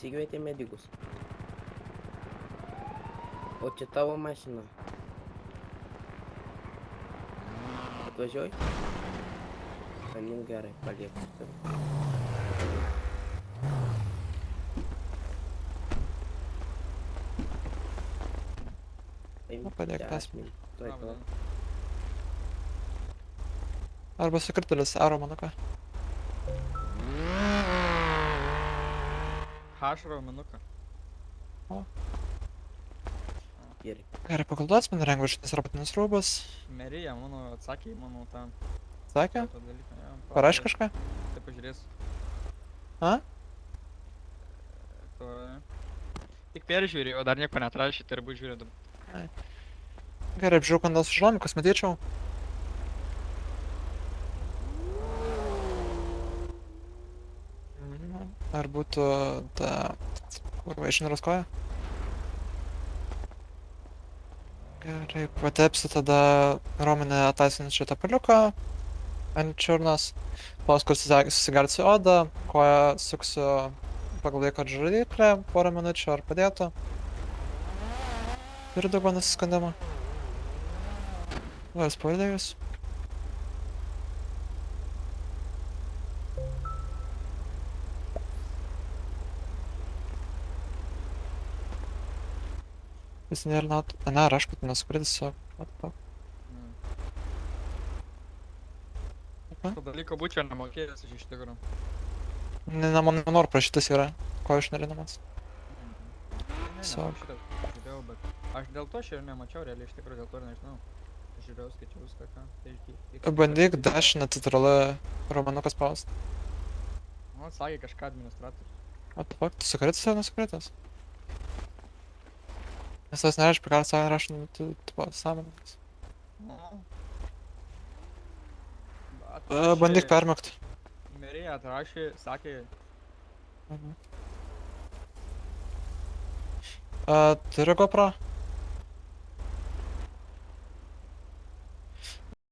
pasikvietė medikus. O čia tavo mašina. Atvažiuoji? Nu gerai, palieku tave. Paliek tas. Tuoj to. Arba sukritelis aro, mano ką. H raumenuką. Gerai. Gerai, pakalduos, man rengia šitas robotinis rūbas. Merija, mano atsakė į mano tą Sakė? dalyką. Jo, Parašė kažką? Tai pažiūrėsiu. A? Tik peržiūrėjau, dar nieko neatrašė, tai ir būtų žiūrėdam. Gerai, apžiūrėjau, kad dėl sužlomikos matyčiau. Ar būtų ta... Kur vaišinaros koja? Gerai, patepsiu tada Romanę ataisinant šitą paliuką ant čiurnos. Paskui susigarsiu odą, koją suksiu pagal laiko žudyklę, porą minučių ar padėtų. Ir daugiau nusiskandimą. Vas pavadėjus. Jis nėra not... Ne, aš pat nesukritysiu. To dalyko būčiau nemokėjęs iš tikrųjų. Nenoriu prašytas yra. Ko iš nerinamas? Ne, šitą žiūrėjau, bet aš dėl to šiandien nemačiau, realiai iš tikrųjų dėl to ir nežinau. Žiūrėjau, skaičiau viską, ką. Bandyk dešinę titralą romanukas spaust. Nu, sakė kažką administratorius. O tu fakt, tu sukritis ar nesukritis? Nes tas nereiškia, ką savo rašant, tu sąmoningas. Bandyk permėgt. Merija atrašė, sakė... Turi GoPro?